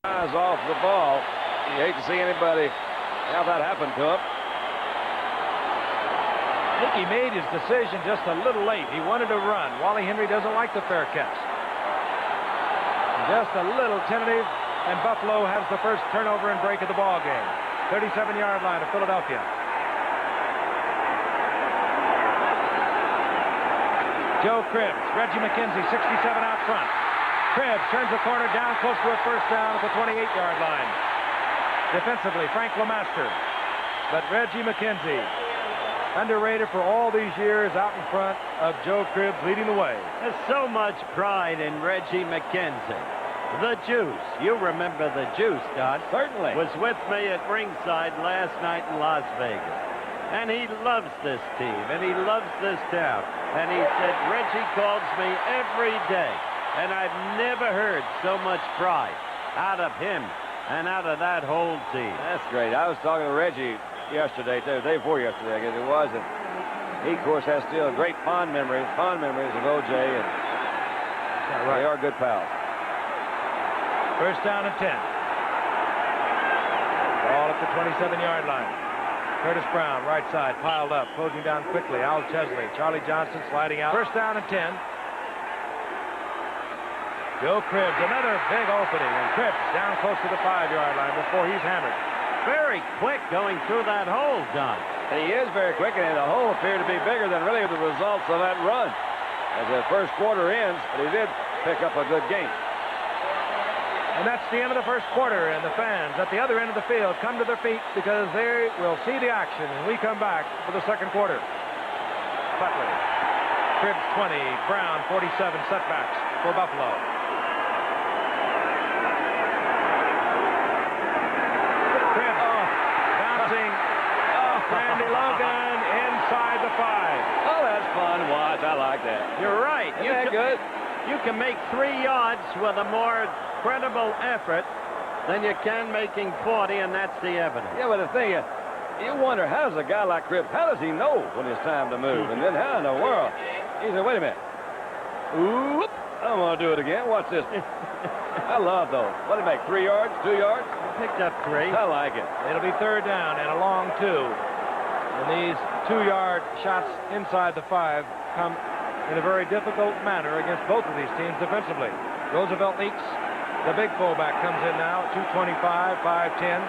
Eyes off the ball. You hate to see anybody have that happen to him. I think he made his decision just a little late. He wanted to run. Wally Henry doesn't like the fair catch. Just a little tentative, and Buffalo has the first turnover and break of the ball game. 37-yard line of Philadelphia. Joe Cribbs, Reggie McKenzie, 67 out front. Cribbs turns the corner down close to a first down at the 28-yard line. Defensively, Frank LeMaster. But Reggie McKenzie, underrated for all these years out in front of Joe Cribbs, leading the way. There's so much pride in Reggie McKenzie. The Juice. You remember the Juice, Don? Certainly. Was with me at ringside last night in Las Vegas. And he loves this team, and he loves this town. And he said, Reggie calls me every day. And I've never heard so much pride out of him and out of that whole team. That's great. I was talking to Reggie yesterday, too, the day before yesterday, I guess it was. And he, of course, has still great fond memories of O.J. And they are good pals. First down and 10. Ball at the 27-yard line. Curtis Brown, right side, piled up, closing down quickly. Al Chesley, Charlie Johnson sliding out. First down and 10. Joe Cribbs, another big opening, and Cribbs down close to the 5-yard line before he's hammered. Very quick going through that hole, Don. He is very quick, and the hole appeared to be bigger than really the results of that run. As the first quarter ends, but he did pick up a good gain. And that's the end of the first quarter, and the fans at the other end of the field come to their feet because they will see the action, and we come back for the second quarter. Butler, Cribbs 20, Brown 47 setbacks for Buffalo. Cribbs bouncing. Randy Logan inside the 5. Oh, that's fun to watch. I like that. You're right. Isn't that good? You can make 3 yards with a more credible effort than you can making 40, and that's the evidence. Yeah, but the thing is, you wonder, how does a guy like Cribbs, how does he know when it's time to move? And then how in the world? He said, wait a minute. Oop, I'm going to do it again. Watch this. I love those. What did he make, 3 yards, 2 yards? Picked up 3. I like it. It'll be third down and a long 2. And these 2-yard shots inside the 5 come in a very difficult manner against both of these teams defensively. Roosevelt leaks. The big fullback comes in now, 225, 5'10".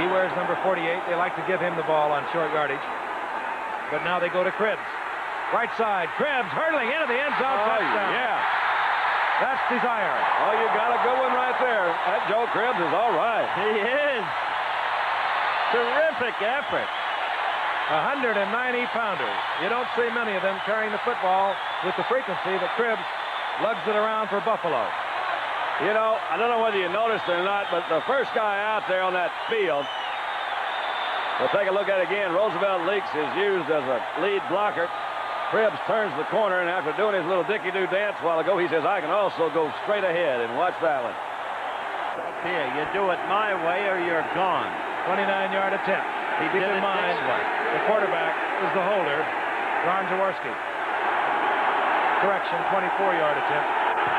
He wears number 48. They like to give him the ball on short yardage. But now they go to Cribbs. Right side, Cribbs hurtling into the end zone. Touchdown. Yeah. That's desire. Oh, you got a good one right there. That Joe Cribbs is all right. He is. Terrific effort. 190-pounder. You don't see many of them carrying the football with the frequency that Cribbs lugs it around for Buffalo. You know, I don't know whether you noticed it or not, but the first guy out there on that field, we'll take a look at it again. Roosevelt Leaks is used as a lead blocker. Cribbs turns the corner, and after doing his little Dickie-Doo dance a while ago, he says, I can also go straight ahead, and watch that one. Here, you do it my way or you're gone. 29-yard attempt. He Keep did in it mind, this way. the quarterback is the holder, Ron Jaworski. Correction, 24-yard attempt.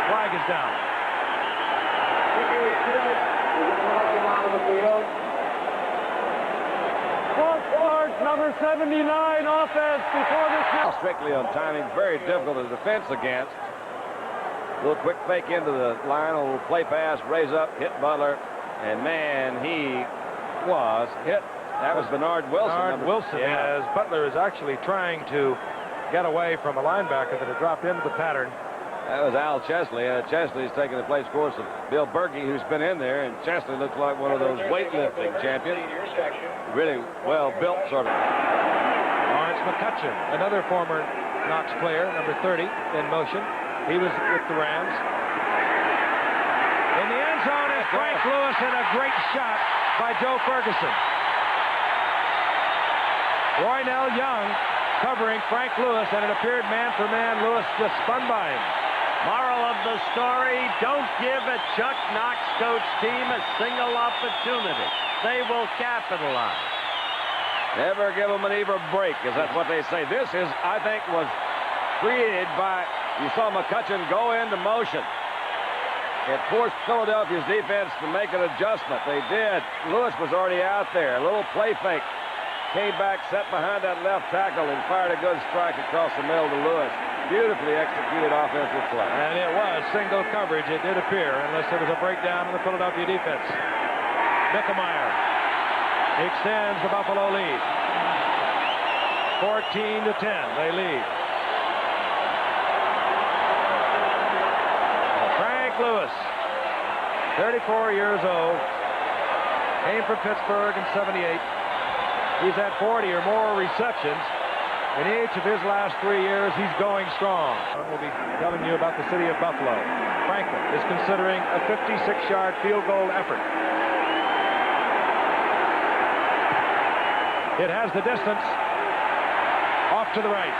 Flag is down. Number 79 offense before this. Strictly on timing, very difficult to defense against. A little quick fake into the line, a little play pass, raise up, hit Butler, and man, he was hit. That was Bernard Wilson. Bernard Wilson, yeah. as Butler is actually trying to get away from a linebacker that had dropped into the pattern. That was Al Chesley. Chesley's taking the place, of course, of Bill Berkey, who's been in there, and Chesley looks like one of those weightlifting champions. Really well-built, sort of. Lawrence McCutcheon, another former Knox player, number 30, in motion. He was with the Rams. In the end zone is Frank Lewis, and a great shot by Joe Ferguson. Roynell Young covering Frank Lewis, and it appeared man for man. Lewis just spun by him. Moral of the story, don't give a Chuck Knox coach team a single opportunity. They will capitalize. Never give them an even break, because that's what they say. This is, I think, was created by, you saw McCutcheon go into motion. It forced Philadelphia's defense to make an adjustment. They did. Lewis was already out there. A little play fake. Came back, set behind that left tackle, and fired a good strike across the middle to Lewis. Beautifully executed offensive play. And it was single coverage, it did appear, unless there was a breakdown in the Philadelphia defense. Mickemeyer extends the Buffalo lead. 14-10, they lead. Frank Lewis, 34 years old, came from Pittsburgh in '78. He's had 40 or more receptions. In each of his last 3 years, he's going strong. We'll be telling you about the city of Buffalo. Franklin is considering a 56-yard field goal effort. It has the distance off to the right.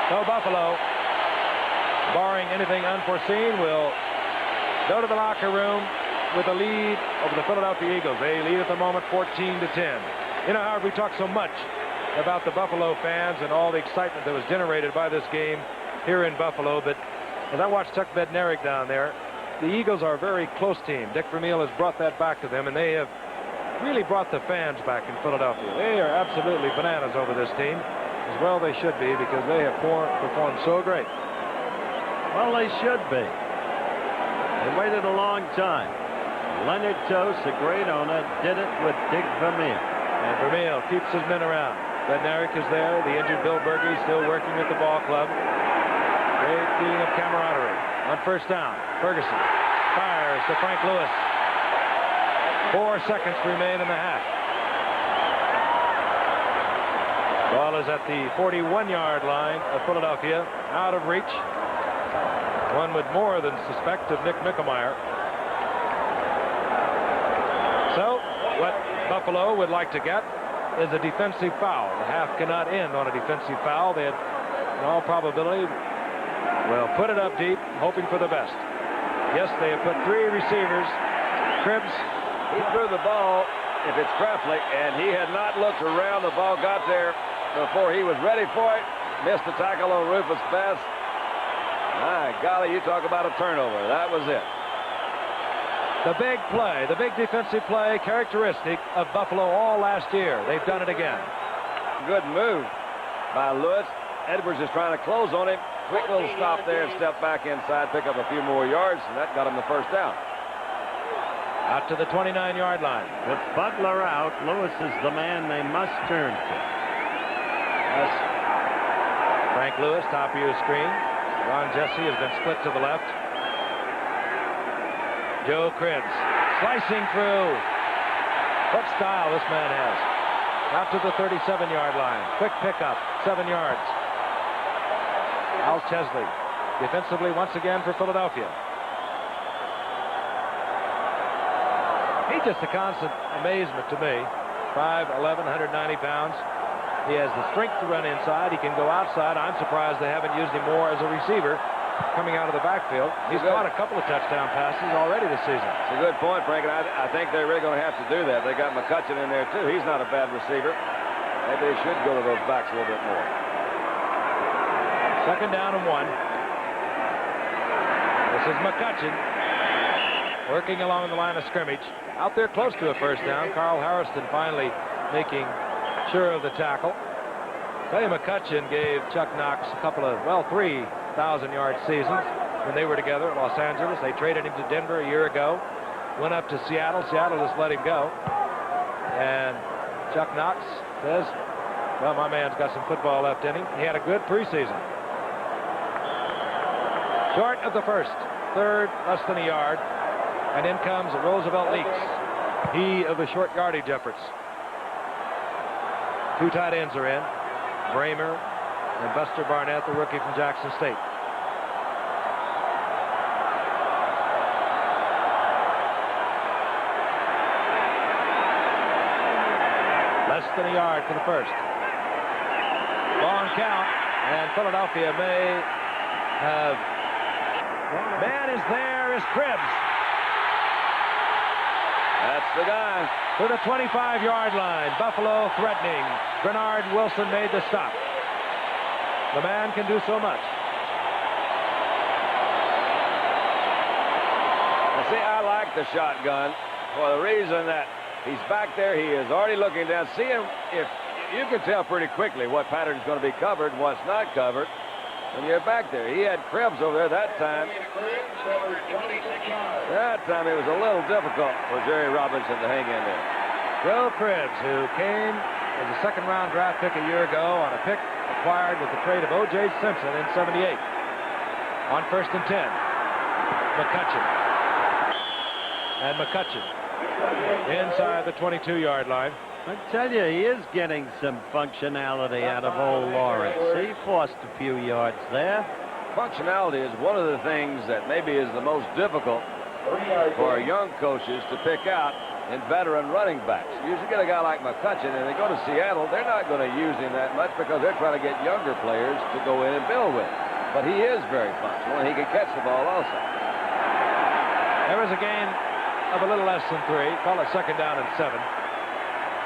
So Buffalo, barring anything unforeseen, will go to the locker room with a lead over the Philadelphia Eagles. They lead at the moment 14-10. You know, Howard, we talk so much about the Buffalo fans and all the excitement that was generated by this game here in Buffalo, but as I watched Chuck Bednarik down there, the Eagles are a very close team. Dick Vermeil has brought that back to them, and they have really brought the fans back in Philadelphia. They are absolutely bananas over this team, as well they should be, because they have performed so great. Well, they should be. They waited a long time. Leonard Tost, a great owner, did it with Dick Vermeil. And Vermeil keeps his men around. Bednarik is there. The injured Bill Berge still working with the ball club. Great feeling of camaraderie. On first down, Ferguson fires to Frank Lewis. 4 seconds remain in the half. Ball is at the 41-yard line of Philadelphia, out of reach. One would more than suspect of Nick Mickemeyer. So, what Buffalo would like to get is a defensive foul. The half cannot end on a defensive foul. They had, in all probability, will put it up deep, hoping for the best. Yes, they have put 3 receivers. Cribbs, he threw the ball, if it's Treflich, and he had not looked around. The ball got there before he was ready for it. Missed the tackle on Rufus Best. My golly, you talk about a turnover. That was it. The big play, the big defensive play, characteristic of Buffalo all last year. They've done it again. Good move by Lewis. Edwards is trying to close on him. Quick little stop there and step back inside, pick up a few more yards, and that got him the first down. Out to the 29-yard line. With Butler out, Lewis is the man they must turn to. Yes. Frank Lewis, top of your screen. Ron Jesse has been split to the left. Joe Cribbs slicing through. What style this man has. Out to the 37-yard line. Quick pickup, 7 yards. Al Chesley defensively once again for Philadelphia. He's just a constant amazement to me. 5'11", 190 pounds. He has the strength to run inside. He can go outside. I'm surprised they haven't used him more as a receiver coming out of the backfield. He's caught a couple of touchdown passes already this season. It's a good point, Frank, and I think they're really going to have to do that. They got McCutcheon in there, too. He's not a bad receiver. Maybe they should go to those backs a little bit more. 2nd down and 1. This is McCutcheon working along the line of scrimmage. Out there close to a first down. Carl Harrison finally making sure of the tackle. Tell you, McCutcheon gave Chuck Knox a couple of, well, 3,000-yard seasons when they were together at Los Angeles. They traded him to Denver a year ago. Went up to Seattle. Seattle just let him go. And Chuck Knox says, well, my man's got some football left in him. He had a good preseason. Short of the first. 3rd, less than a yard. And in comes Roosevelt Leaks. He of the short yardage efforts. 2 tight ends are in. Bramer and Buster Barnett, the rookie from Jackson State. Less than a yard for the first. Long count, and Philadelphia may have. Man is there is Cribbs. That's the guy. To the 25-yard line. Buffalo threatening. Bernard Wilson made the stop. The man can do so much. See, I like the shotgun for the reason that he's back there. He is already looking down. See him, if you can tell pretty quickly what pattern is going to be covered and what's not covered when you're back there. He had Krebs over there that time. That time it was a little difficult for Jerry Robinson to hang in there. Joe Krebs, who came as a second-round draft pick a year ago on a pick acquired with the trade of O.J. Simpson in '78. On 1st and 10, McCutcheon. And McCutcheon inside the 22-yard line. I tell you, he is getting some functionality out of old Lawrence. He forced a few yards there. Functionality is one of the things that maybe is the most difficult for young coaches to pick out in veteran running backs. You usually get a guy like McCutcheon, and they go to Seattle, they're not going to use him that much because they're trying to get younger players to go in and build with. But he is very functional, and he can catch the ball also. There was a gain of a little less than 3. Call it 2nd down and 7.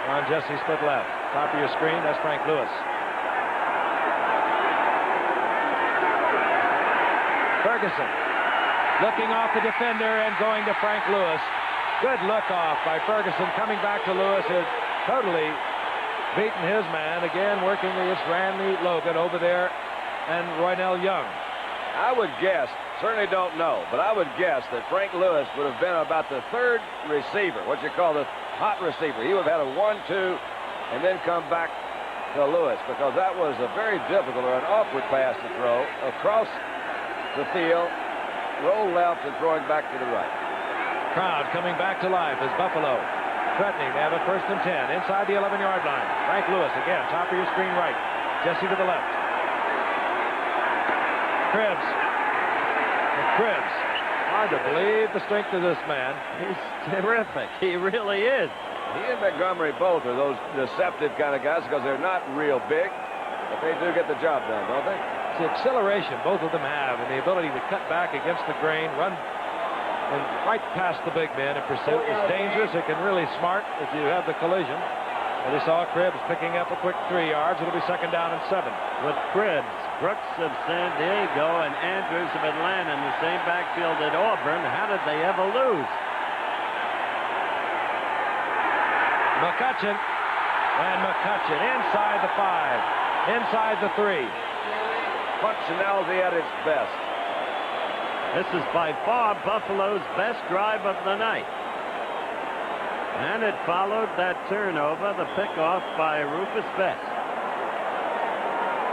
On Jesse split left. Top of your screen, that's Frank Lewis. Ferguson looking off the defender and going to Frank Lewis. Good look off by Ferguson, coming back to Lewis, who totally beaten his man. Again, working against Randy Logan over there and Roynell Young. I would guess, certainly don't know, but I would guess that Frank Lewis would have been about the 3rd receiver, what you call the hot receiver. He would have had a 1-2 and then come back to Lewis, because that was a very difficult or an awkward pass to throw across the field, roll left and throwing back to the right. Crowd coming back to life as Buffalo threatening. They have a 1st and 10 inside the 11-yard line. Frank Lewis again, top of your screen right. Jesse to the left. Krebs. And Krebs. Hard to believe the strength of this man. He's terrific. He really is. He and Montgomery both are those deceptive kind of guys because they're not real big, but they do get the job done, don't they? It's the acceleration both of them have and the ability to cut back against the grain, run and right past the big man in pursuit. It's dangerous. It can really smart if you have the collision. And we saw Krebs picking up a quick 3 yards. It'll be 2nd down and 7. With Krebs, Brooks of San Diego, and Andrews of Atlanta in the same backfield at Auburn, how did they ever lose? McCutcheon. And McCutcheon inside the 5. Inside the 3. Functionality at its best. This is by far Buffalo's best drive of the night. And it followed that turnover, the pickoff by Rufus Best.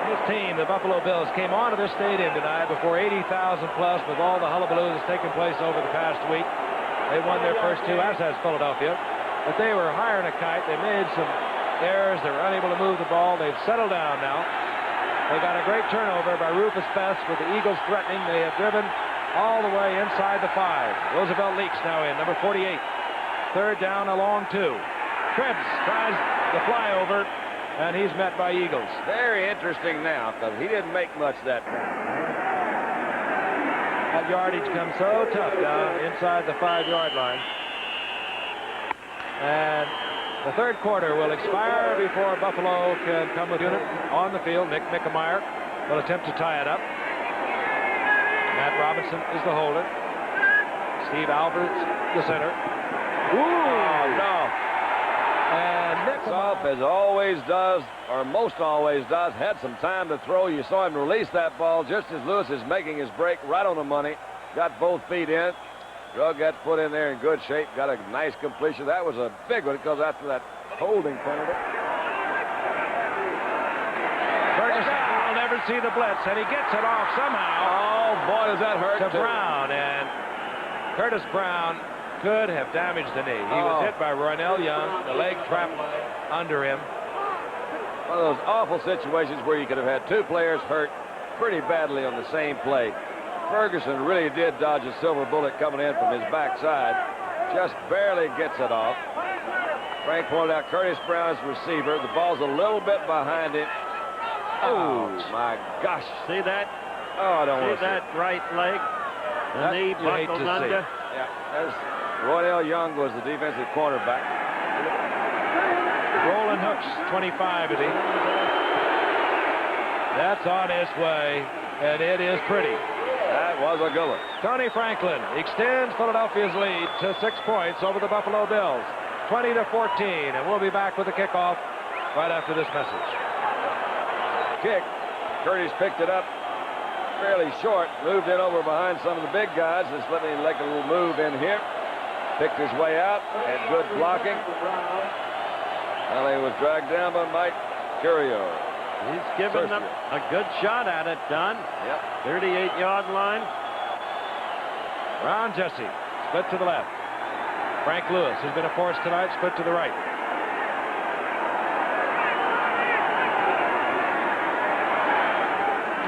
This team, the Buffalo Bills, came onto this stadium tonight before 80,000 plus with all the hullabaloo that's taken place over the past week. They won their first 2, as has Philadelphia. But they were higher than a kite. They made some errors. They were unable to move the ball. They've settled down now. They got a great turnover by Rufus Best with the Eagles threatening. They have driven all the way inside the 5. Roosevelt Leaks now in, number 48. 3rd down, a long 2. Krebs tries the flyover, and he's met by Eagles. Very interesting now, because he didn't make much that time. That yardage comes so tough down inside the 5-yard line. And the 3rd quarter will expire before Buffalo can come with unit on the field. Nick Mickemeyer will attempt to tie it up. Matt Robinson is the holder. Steve Alberts, the center. Ooh, no. And Nick Soft, as always does, or most always does, had some time to throw. You saw him release that ball just as Lewis is making his break right on the money. Got both feet in. Drug that foot in there in good shape. Got a nice completion. That was a big one because after that holding penalty. Ferguson will never see the blitz, and he gets it off somehow. Oh, boy, does that hurt. To Brown, and Curtis Brown could have damaged the knee. He was hit by Roynell Young. The leg trapped under him. One of those awful situations where you could have had 2 players hurt pretty badly on the same play. Ferguson really did dodge a silver bullet coming in from his backside. Just barely gets it off. Frank pointed out Curtis Brown's receiver. The ball's a little bit behind him. Oh, my gosh. See that? Oh, I don't want to see that right leg? The knee buckled under. Yeah, there's Roynell Young was the defensive cornerback. Roland Hooks, 25 is he. That's on his way, and it is pretty. That was a good one. Tony Franklin extends Philadelphia's lead to 6 points over the Buffalo Bills, 20-14, and we'll be back with the kickoff right after this message. Kick. Curtis picked it up fairly short, moved it over behind some of the big guys. Just let me make a little move in here. Picked his way out, had good blocking. Well, he was dragged down by Mike Curio. He's given them a good shot at it, Don. Yep. 38-yard line. Ron Jesse, split to the left. Frank Lewis has been a force tonight, split to the right.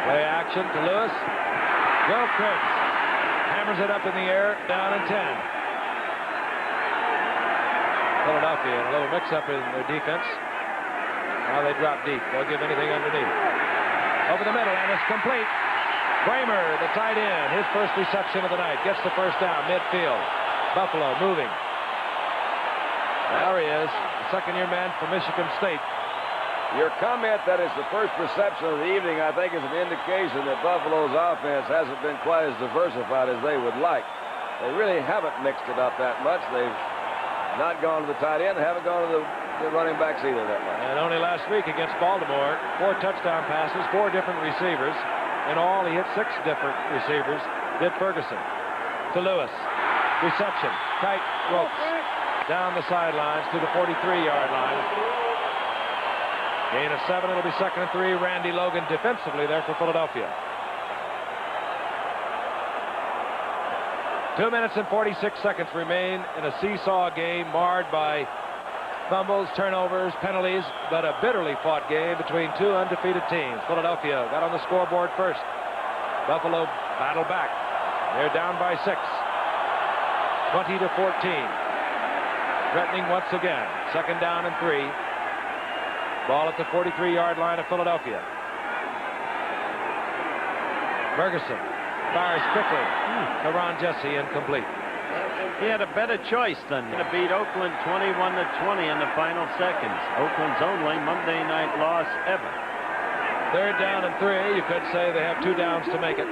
Play action to Lewis. Joe Cribbs hammers it up in the air, down and 10. Philadelphia, a little mix-up in their defense. Now they drop deep. They'll give anything underneath. Over the middle, and it's complete. Bramer, the tight end, his first reception of the night, gets the first down, midfield. Buffalo moving. There he is, the second-year man from Michigan State. Your comment that it's the first reception of the evening, I think, is an indication that Buffalo's offense hasn't been quite as diversified as they would like. They really haven't mixed it up that much. They've not gone to the tight end, haven't gone to the running backs either that much. And only last week against Baltimore, 4 touchdown passes, 4 different receivers. In all, he hit 6 different receivers. Did Ferguson. To Lewis. Reception. Tight ropes. Down the sidelines to the 43-yard line. Gain of 7. It'll be 2nd and 3. Randy Logan defensively there for Philadelphia. 2 minutes and 46 seconds remain in a seesaw game marred by fumbles, turnovers, penalties, but a bitterly fought game between 2 undefeated teams. Philadelphia got on the scoreboard first. Buffalo battled back. They're down by 6. 20-14. Threatening once again. 2nd down and 3. Ball at the 43-yard line of Philadelphia. Ferguson fires quickly to Ron Jesse, incomplete. He had a better choice than to beat Oakland 21-20 in the final seconds. Oakland's only Monday night loss ever. 3rd down and 3. You could say they have 2 downs to make it.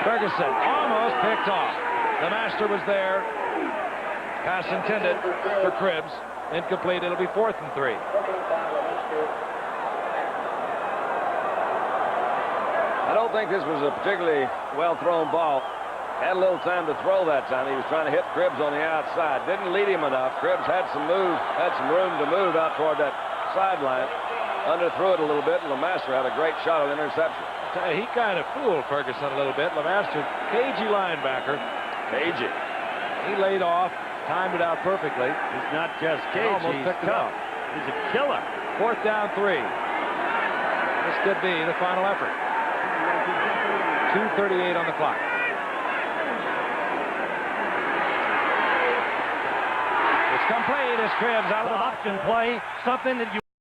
Ferguson almost picked off. The master was there. Pass intended for Cribbs. Incomplete. It'll be 4th and 3. I don't think this was a particularly well-thrown ball. Had a little time to throw that time. He was trying to hit Cribbs on the outside. Didn't lead him enough. Cribbs had some room to move out toward that sideline. Underthrew it a little bit, and LeMaster had a great shot at interception. He kind of fooled Ferguson a little bit. LeMaster, cagey linebacker. Cagey. He laid off, timed it out perfectly. He's not just cagey, Almost he's picked it tough. off. He's a killer. 4th down 3. This could be the final effort. 2:38 on the clock. It's complete as Cribbs out of the box and play. Something that you